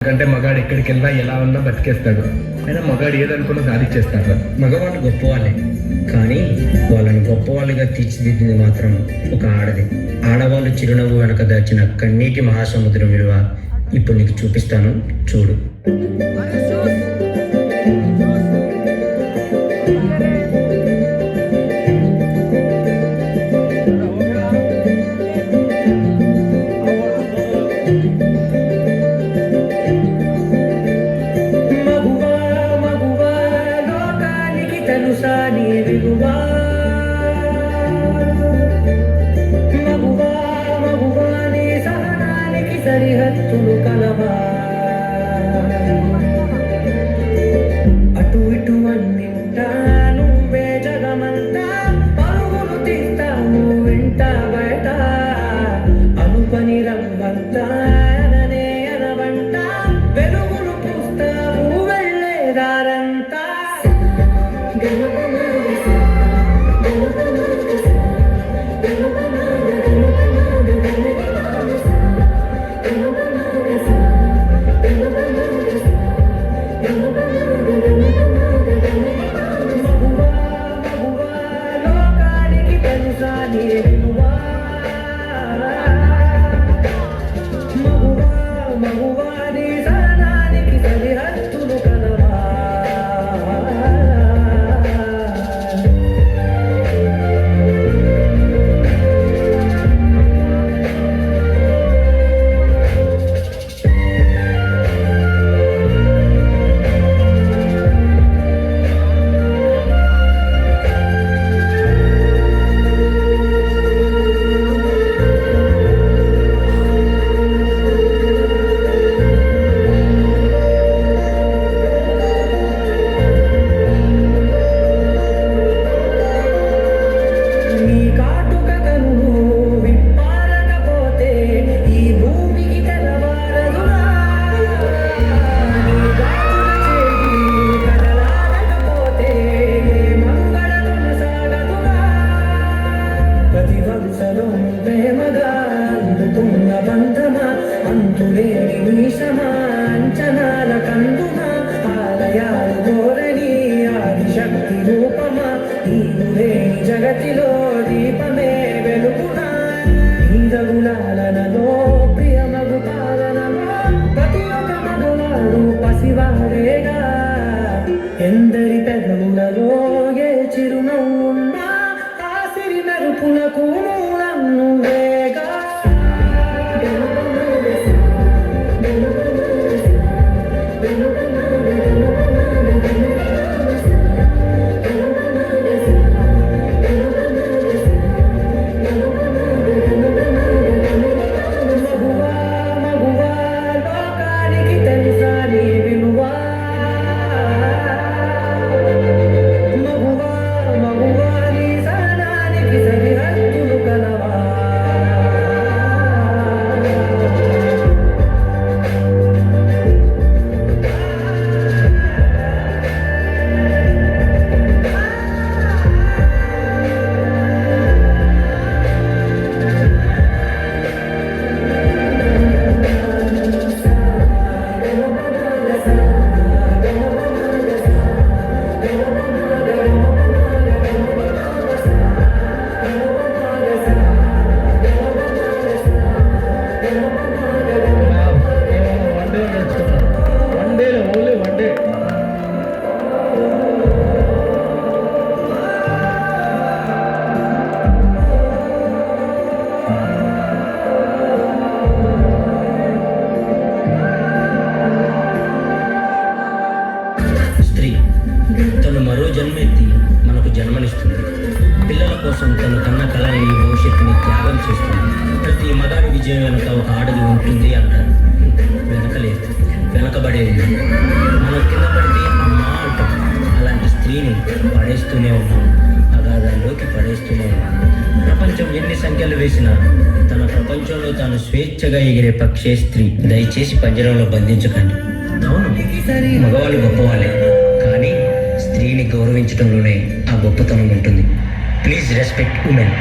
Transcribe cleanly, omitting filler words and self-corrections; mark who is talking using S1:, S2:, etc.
S1: అంటే మగాడు ఎక్కడికి వెళ్ళినా ఎలా ఉన్నా బతికేస్తాడు. అయినా మగాడు ఏదనుకున్నా సాధించేస్తాడు.
S2: మగవాళ్ళు గొప్పవాళ్ళే, కానీ వాళ్ళని గొప్పవాళ్ళుగా తీర్చిదిద్దింది మాత్రం ఒక ఆడది. ఆడవాళ్ళు చిరునవ్వు వెనక దాచిన కన్నీటి మహాసముద్రం విలువ ఇప్పుడు నీకు చూపిస్తాను, చూడు.
S3: సరిహద్దులు కలవా, అటు ఇటు అన్నింటా నువ్వే జగమంతా, పరుగులు తీస్తావు వెంట బయట, అనుపని రంగంతా అననే అనవంట, వెలుగులు పూస్తావు వెళ్ళేదారంతా. అంచనాల కందుమా ఆలయాలు గోరని ఆదిశక్తి రూపమా, నీవు లేని జగతిలో దీపమే వెలుగునా, నీరగులాలనలో ప్రియమగు పాలనమా, ప్రతి ఒక్క మగవాడు పసివారేగా, ఎందరి పెదవులలో ఏ చిరునవ్వున్నా ఆ సిరి మెరుపులకు మూలం నువ్వేగా.
S2: తను మరో జన్మెత్తి మనకు జన్మనిస్తుంది. పిల్లల కోసం తను కన్న కలని భవిష్యత్తుని త్యాగం చేస్తుంది. ప్రతి మగాడి విజయం వెనుక ఒక ఆడది ఉంటుంది అంటారు. వెనకలేదు, వెనకబడేది. మనం కింద పడితే అమ్మా అంటాం. అలాంటి స్త్రీని పడేస్తూనే ఉన్నాం, అగాధాల్లోకి పడేస్తూనే ఉన్నాం. ప్రపంచం ఎన్ని సంఖ్యలు వేసినా తన ప్రపంచంలో తాను స్వేచ్ఛగా ఎగిరే పక్షే స్త్రీ. దయచేసి పంజరంలో బంధించకండి. అవును, మగవాళ్ళు గొప్పవాళ్ళే, కానీ స్త్రీని గౌరవించడంలోనే ఆ గొప్పతనం ఉంటుంది. Please respect women.